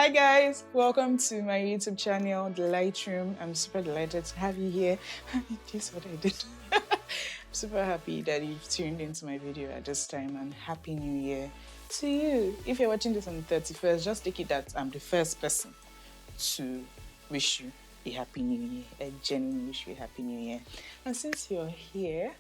Hi guys, welcome to my YouTube channel, The Lightroom. I'm super delighted to have you here. Guess what I did? I'm super happy that you've tuned into my video at this time, and Happy New Year to you. If you're watching this on the 31st, just take it that I'm the first person to wish you a Happy New Year. I genuinely wish you a Happy New Year. And since you're here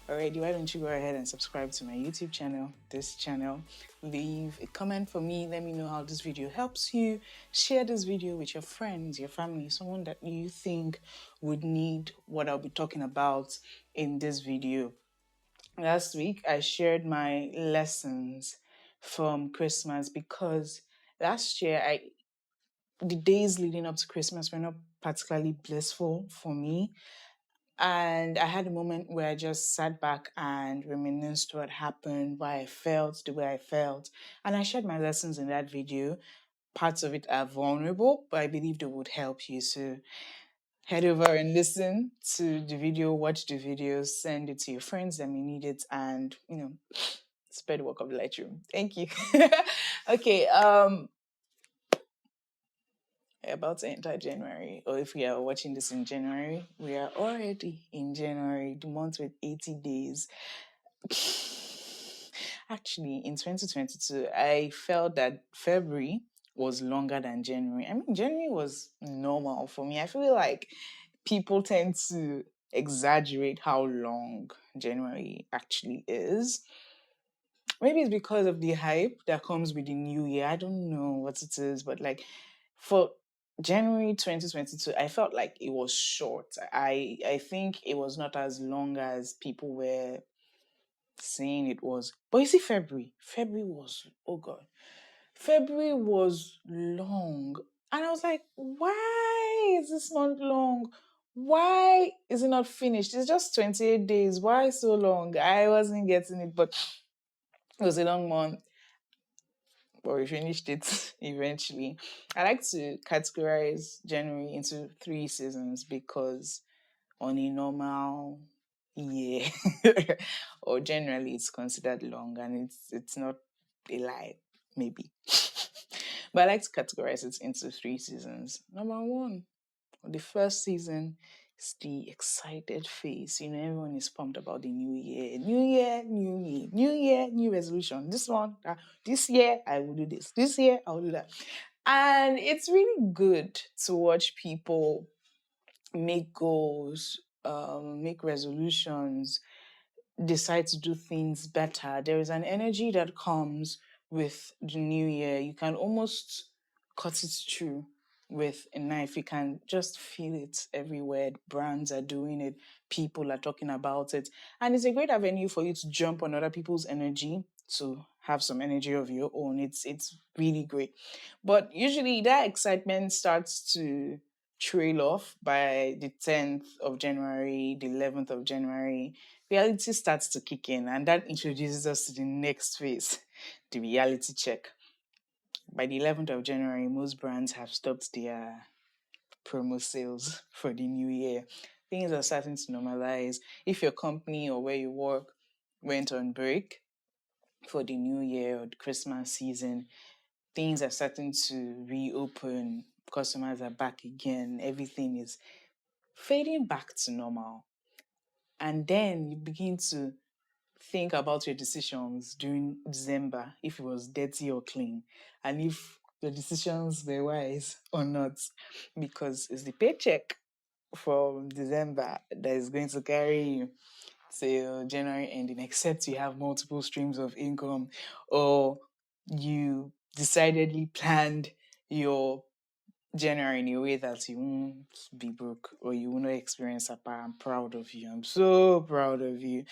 already, why don't you go ahead and subscribe to my YouTube channel, this channel. Leave a comment for me. Let me know how this video helps you. Share this video with your friends, your family, someone that you think would need what I'll be talking about in this video. Last week, I shared my lessons from Christmas because last year, the days leading up to Christmas were not particularly blissful for me. And I had a moment where I just sat back and reminisced what happened, why I felt the way I felt. And I shared my lessons in that video. Parts of it are vulnerable, but I believe they would help you. So head over and listen to the video, watch the video, send it to your friends that may need it, and spread the work of the Lightroom. Thank you. Okay, about to enter January, or if we are watching this in January, we are already in January, the month with 80 days. Actually, in 2022, I felt that February was longer than January. I mean, January was normal for me. I feel like people tend to exaggerate how long January actually is. Maybe it's because of the hype that comes with the new year. I don't know what it is, but like for January 2022, I felt like it was short. I think it was not as long as people were saying it was. But you see, February was, oh God, February was long. And I was like, why is this month long? Why is it not finished? It's just 28 days. Why so long? I wasn't getting it, but it was a long month. But we finished it eventually. I like to categorize January into 3 seasons because on a normal year or generally it's considered long, and it's not a lie, maybe. But I like to categorize it into 3 seasons. Number 1, the first season is the excited phase. Everyone is pumped about the new year. New year, new me. New year, new resolution. This year I will do this. This year I will do that. And it's really good to watch people make goals, make resolutions, decide to do things better. There is an energy that comes with the new year. You can almost cut it through with a knife. You can just feel it everywhere. Brands are doing it, people are talking about it. And it's a great avenue for you to jump on other people's energy, to have some energy of your own. It's really great. But usually that excitement starts to trail off by the 10th of January, the 11th of January. Reality starts to kick in, and that introduces us to the next phase, the reality check. By the 11th of January, most brands have stopped their promo sales for the new year. Things are starting to normalize. If your company or where you work went on break for the new year or the Christmas season, things are starting to reopen. Customers are back again. Everything is fading back to normal. And then you begin to think about your decisions during December, if it was dirty or clean, and if your decisions were wise or not, because it's the paycheck from December that is going to carry you till January ending, except you have multiple streams of income or you decidedly planned your January in a way that you won't be broke or you will not experience a I'm proud of you. I'm so proud of you.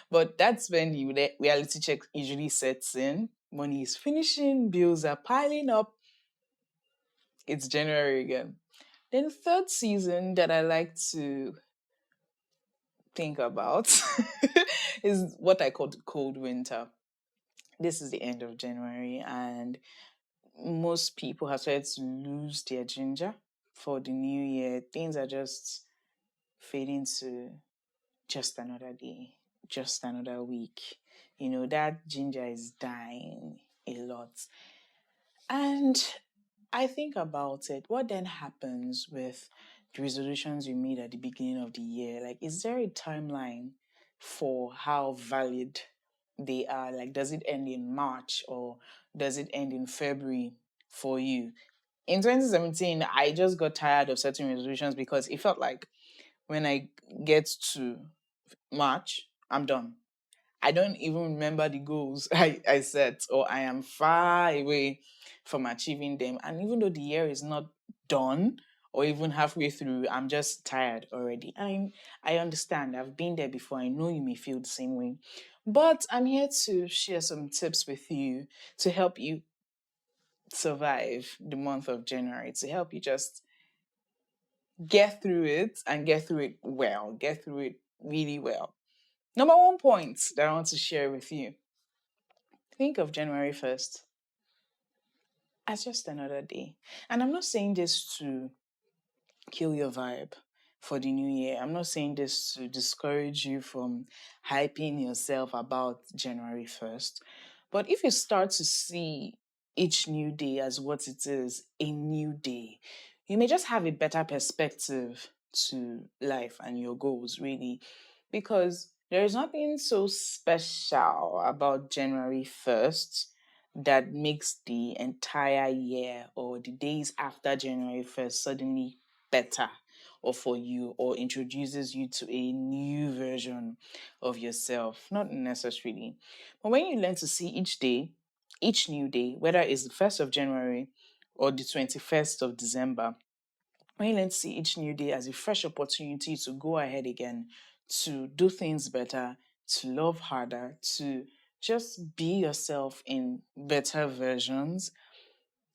But that's when the reality check usually sets in. Money is finishing, bills are piling up. It's January again. Then the third season that I like to think about is what I call the cold winter. This is the end of January, and most people have started to lose their ginger for the new year. Things are just fading to just another day, just another week. That ginger is dying a lot. And I think about it. What then happens with the resolutions you made at the beginning of the year? Like, is there a timeline for how valid they are? Like, does it end in March or does it end in February for you? In 2017, I just got tired of setting resolutions because it felt like when I get to March, I'm done. I don't even remember the goals I set, or I am far away from achieving them. And even though the year is not done or even halfway through, I'm just tired already. I understand. I've been there before. I know you may feel the same way. But I'm here to share some tips with you to help you survive the month of January, to help you just get through it and get through it well, get through it really well. Number one point that I want to share with you, think of January 1st as just another day. And I'm not saying this to kill your vibe for the new year. I'm not saying this to discourage you from hyping yourself about January 1st. But if you start to see each new day as what it is, a new day, you may just have a better perspective to life and your goals, really. Because there is nothing so special about January 1st that makes the entire year or the days after January 1st suddenly better or for you or introduces you to a new version of yourself. Not necessarily. But when you learn to see each day, each new day, whether it's the 1st of January or the 21st of December, when you learn to see each new day as a fresh opportunity to go ahead again, to do things better, to love harder, to just be yourself in better versions,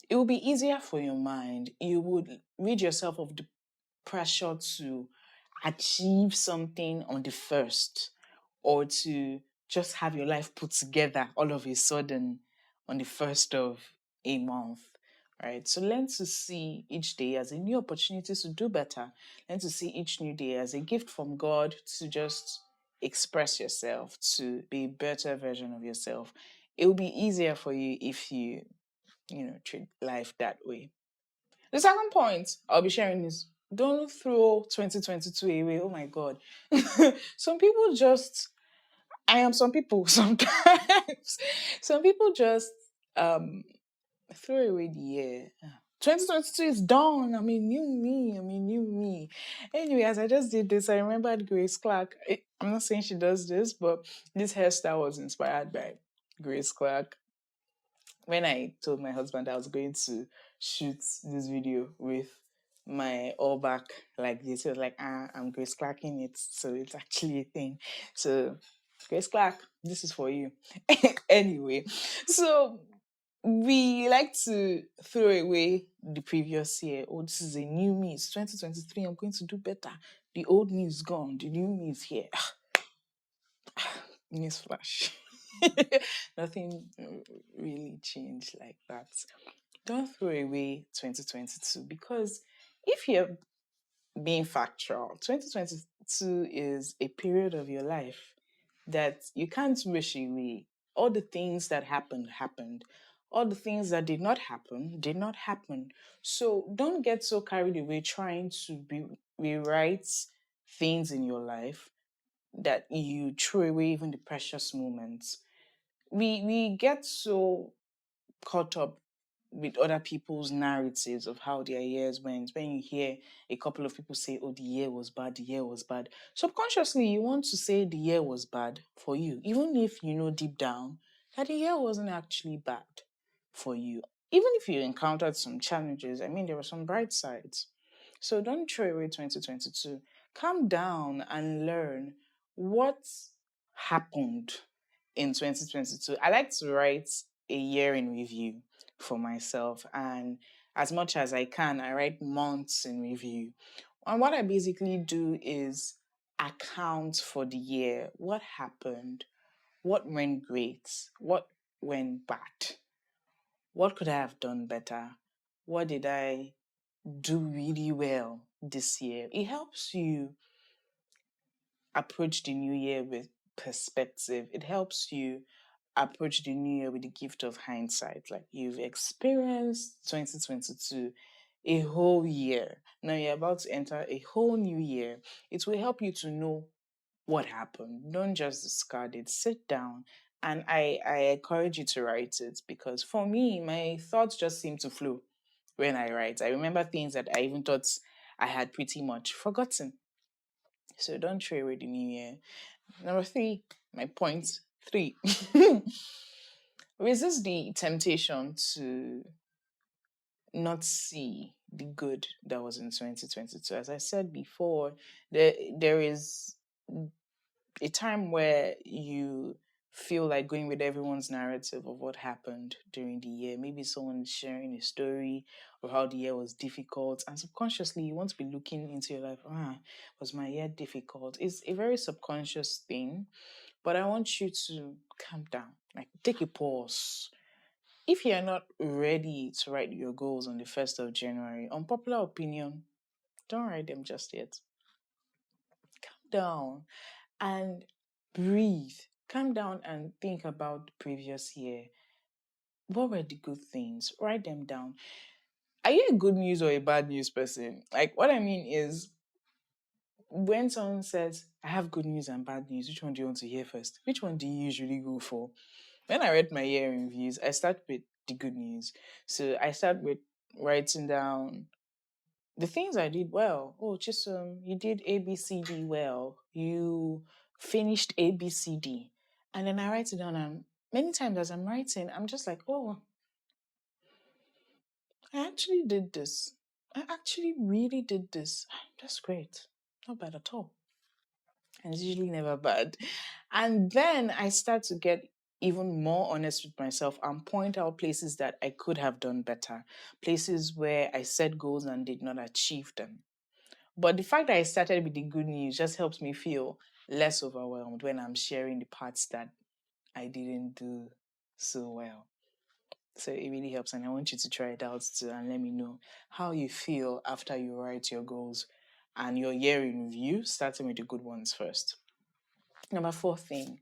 it will be easier for your mind. You would rid yourself of the pressure to achieve something on the first or to just have your life put together all of a sudden on the first of a month, right? So learn to see each day as a new opportunity to do better. Learn to see each new day as a gift from God to just express yourself, to be a better version of yourself. It will be easier for you if you treat life that way. The second point I'll be sharing is don't throw 2022 away. Oh my God. Some people just, I am some people sometimes. Some people just um throw away the year. 2022 is done. I mean, new me. I mean, new me. Anyway, as I just did this, I remembered Grace Clark. I'm not saying she does this, but this hairstyle was inspired by Grace Clark. When I told my husband I was going to shoot this video with my all back like this, he was like, I'm Grace Clarking it, so it's actually a thing. So, Grace Clark, this is for you. Anyway, so we like to throw away the previous year. Oh, this is a new me. It's 2023. I'm going to do better. The old me is gone. The new me is here. Newsflash. Nothing really changed like that. Don't throw away 2022 because if you're being factual, 2022 is a period of your life that you can't wish away. All the things that happened, happened. All the things that did not happen, did not happen. So don't get so carried away trying to rewrite things in your life that you throw away even the precious moments. We get so caught up with other people's narratives of how their years went. When you hear a couple of people say, oh, the year was bad, the year was bad, subconsciously you want to say the year was bad for you, even if you know deep down that the year wasn't actually bad for you. Even if you encountered some challenges, I mean, there were some bright sides. So don't throw away 2022. Calm down and learn what happened in 2022. I like to write a year in review for myself, and as much as I can, I write months in review. And what I basically do is account for the year. What happened? What went great? What went bad? What could I have done better? What did I do really well this year? It helps you approach the new year with perspective. It helps you approach the new year with the gift of hindsight. Like you've experienced 2022, a whole year. Now you're about to enter a whole new year. It will help you to know what happened. Don't just discard it. Sit down. And I encourage you to write it because for me, my thoughts just seem to flow when I write. I remember things that I even thought I had pretty much forgotten. So don't throw away the new year. Number three, my point three. Resist the temptation to not see the good that was in 2022. As I said before, there is a time where you feel like going with everyone's narrative of what happened during the year. Maybe someone is sharing a story of how the year was difficult, and subconsciously you want to be looking into your life. Was my year difficult? It's a very subconscious thing, but I want you to calm down, like take a pause. If you're not ready to write your goals on the 1st of January, unpopular opinion, don't write them just yet. Calm down and breathe. Calm down and think about the previous year. What were the good things? Write them down. Are you a good news or a bad news person? Like, what I mean is, when someone says, I have good news and bad news, which one do you want to hear first? Which one do you usually go for? When I read my year in reviews, I start with the good news. So I start with writing down the things I did well. Oh, Chisholm, you did ABCD well. You finished ABCD. And then I write it down, and many times as I'm writing, I'm just like, oh, I actually did this. I actually really did this. That's great. Not bad at all. And it's usually never bad. And then I start to get even more honest with myself and point out places that I could have done better, places where I set goals and did not achieve them. But the fact that I started with the good news just helps me feel less overwhelmed when I'm sharing the parts that I didn't do so well. So it really helps, and I want you to try it out too and let me know how you feel after you write your goals and your year in review, starting with the good ones first. Number four thing,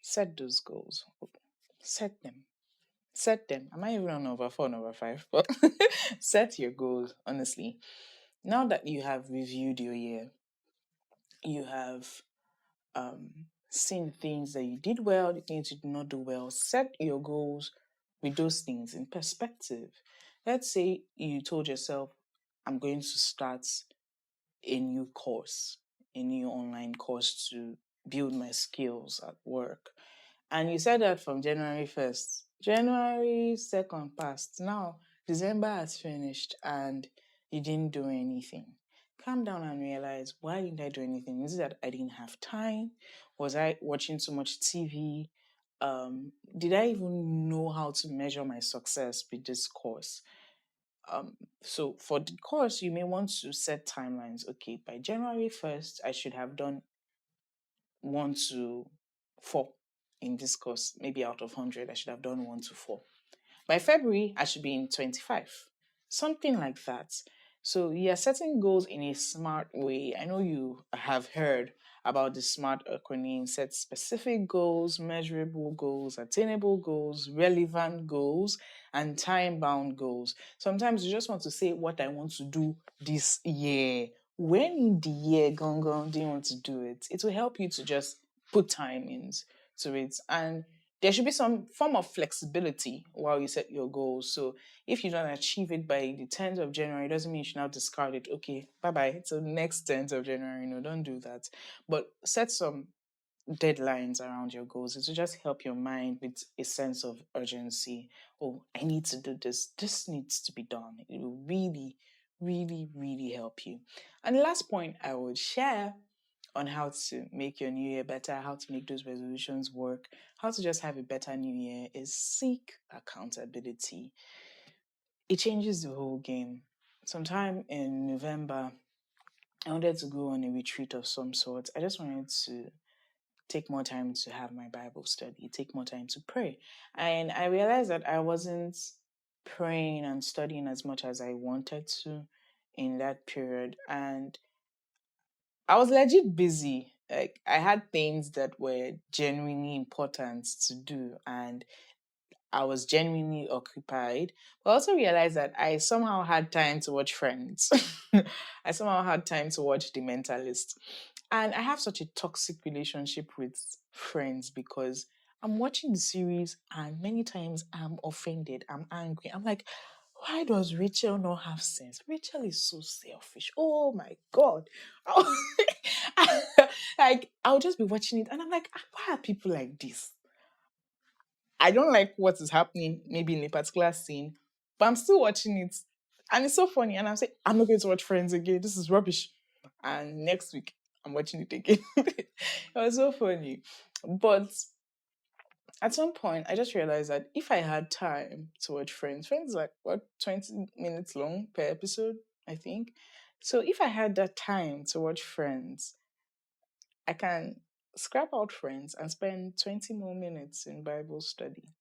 set those goals. Set them. Set them. Am I even on number four, number five? But set your goals, honestly. Now that you have reviewed your year, you have um, seen things that you did well, the things you did not do well. Set your goals with those things in perspective. Let's say you told yourself, I'm going to start a new course, a new online course to build my skills at work. And you said that from January 1st. January 2nd passed. Now, December has finished and you didn't do anything. Calm down and realize, why didn't I do anything? Is it that I didn't have time? Was I watching too much TV? Did I even know how to measure my success with this course? So for the course, you may want to set timelines. Okay, by January 1st, I should have done 1 to 4 in this course. Maybe out of 100, I should have done 1 to 4. By February, I should be in 25. Something like that. So you're setting goals in a smart way. I know you have heard about the SMART acronym: set specific goals, measurable goals, attainable goals, relevant goals, and time bound goals. Sometimes you just want to say what I want to do this year. When in the year, gong, do you want to do it? It will help you to just put time into it. And there should be some form of flexibility while you set your goals. So if you don't achieve it by the 10th of January, it doesn't mean you should now discard it. Okay, bye bye. So next 10th of January, no, don't do that. But set some deadlines around your goals. It will just help your mind with a sense of urgency. Oh, I need to do this. This needs to be done. It will really, really, really help you. And the last point I would share on how to make your new year better, how to make those resolutions work, how to just have a better new year is seek accountability. It changes the whole game. Sometime in November, I wanted to go on a retreat of some sort. I just wanted to take more time to have my Bible study, take more time to pray. And I realized that I wasn't praying and studying as much as I wanted to in that period. And I was legit busy. Like I had things that were genuinely important to do, and I was genuinely occupied. But I also realized that I somehow had time to watch Friends. I somehow had time to watch The Mentalist. And I have such a toxic relationship with Friends because I'm watching the series and many times I'm offended, I'm angry. I'm like, why does Rachel not have sense? Rachel is so selfish. Oh my God. Like, I'll just be watching it and I'm like, why are people like this? I don't like what is happening, maybe in a particular scene, but I'm still watching it. And it's so funny. And I'm saying, I'm not going to watch Friends again. This is rubbish. And next week, I'm watching it again. It was so funny. But at some point, I just realized that if I had time to watch Friends is like, what, 20 minutes long per episode, I think. So if I had that time to watch Friends, I can scrap out Friends and spend 20 more minutes in Bible study.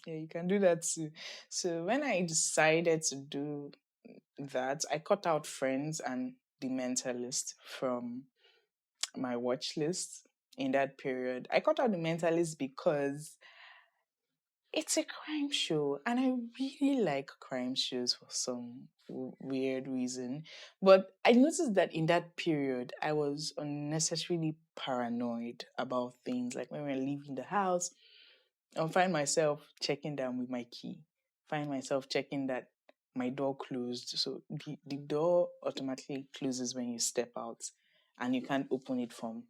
Yeah, you can do that too. So when I decided to do that, I cut out Friends and The Mentalist from my watch list in that period. I cut out The Mentalist because it's a crime show and I really like crime shows for some weird reason. But I noticed that in that period, I was unnecessarily paranoid about things. Like when we were leaving the house, I'll find myself checking down with my key, find myself checking that my door closed. So the door automatically closes when you step out and you can't open it from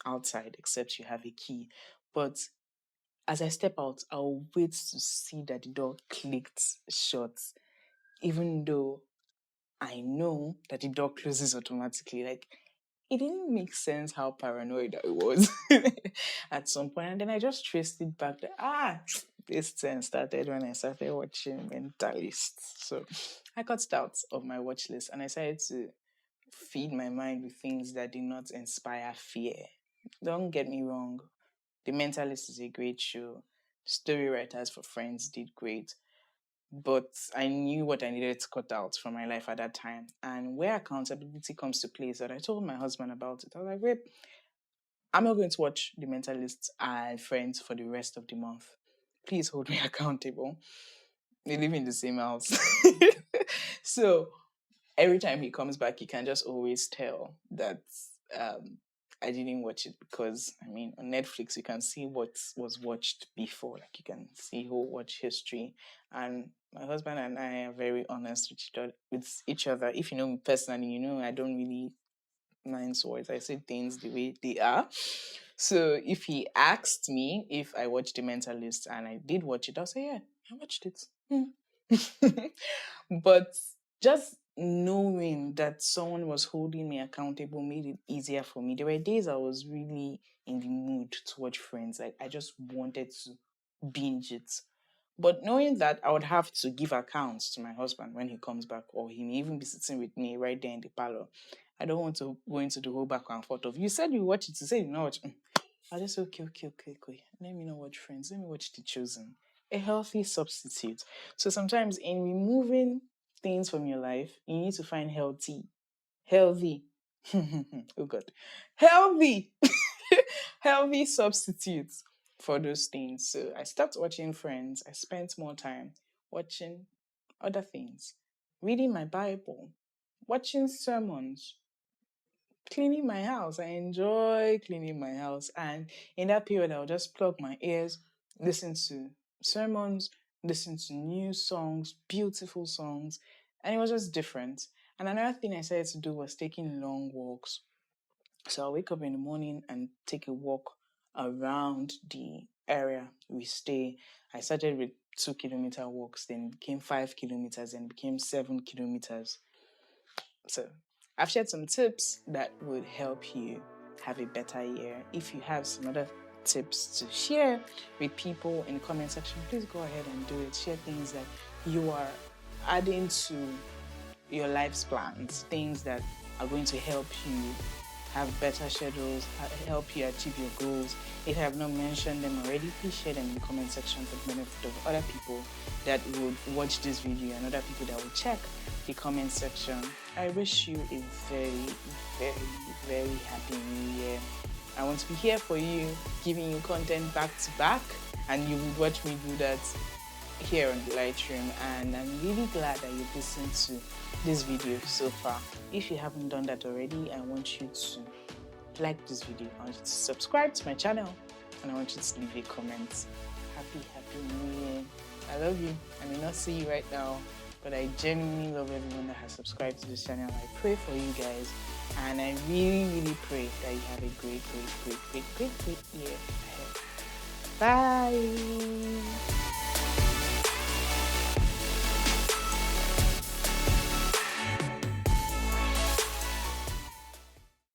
outside except you have a key. But as I step out, I'll wait to see that the door clicked shut, even though I know that the door closes automatically. Like, it didn't make sense how paranoid I was at some point. And then I just traced it back that, this thing started when I started watching Mentalist. So I got it out of my watch list and I decided to feed my mind with things that did not inspire fear. Don't get me wrong, The Mentalist is a great show. Story writers for Friends did great. But I knew what I needed to cut out from my life at that time. And where accountability comes to play is that I told my husband about it. I was like, wait, I'm not going to watch The Mentalist and Friends for the rest of the month. Please hold me accountable. We live in the same house. So every time he comes back, he can just always tell that um, I didn't watch it because, I mean, on Netflix, you can see what was watched before. Like, you can see whole watch history. And my husband and I are very honest with each other. If you know me personally, you know I don't really mind words. I say things the way they are. So if he asked me if I watched The Mentalist and I did watch it, I'll say, yeah, I watched it. But just knowing that someone was holding me accountable made it easier for me. There were days I was really in the mood to watch Friends. Like I just wanted to binge it. But knowing that I would have to give accounts to my husband when he comes back, or he may even be sitting with me right there in the parlor, I don't want to go into the whole back and forth of, you said you watch it, you said you not watch. I just say, okay. Let me not watch Friends. Let me watch The Chosen. A healthy substitute. So sometimes in removing things from your life, you need to find healthy. Oh God, healthy, healthy substitutes for those things. So I stopped watching Friends. I spent more time watching other things, reading my Bible, watching sermons, cleaning my house. I enjoy cleaning my house. And in that period, I'll just plug my ears, listen to sermons, listen to new songs, beautiful songs. And it was just different. And another thing I started to do was taking long walks. So I'll wake up in the morning and take a walk around the area we stay. I started with 2 kilometer walks, then became 5 kilometers, then became 7 kilometers. So I've shared some tips that would help you have a better year. If you have some other tips to share with people in the comment section, please go ahead and do it. Share things that you are adding to your life's plans, things that are going to help you have better schedules, help you achieve your goals. If I have not mentioned them already, please share them in the comment section for the benefit of other people that would watch this video and other people that will check the comment section. I wish you a very, very, very happy new year. I want to be here for you, giving you content back to back, and you would watch me do that here on the live stream. And I'm really glad that you've listened to this video so far. If you haven't done that already, I want you to like this video. I want you to subscribe to my channel, and I want you to leave a comment. Happy New Year. I love you. I may not see you right now, but I genuinely love everyone that has subscribed to this channel. I pray for you guys, and I really, really pray that you have a great year ahead. Bye.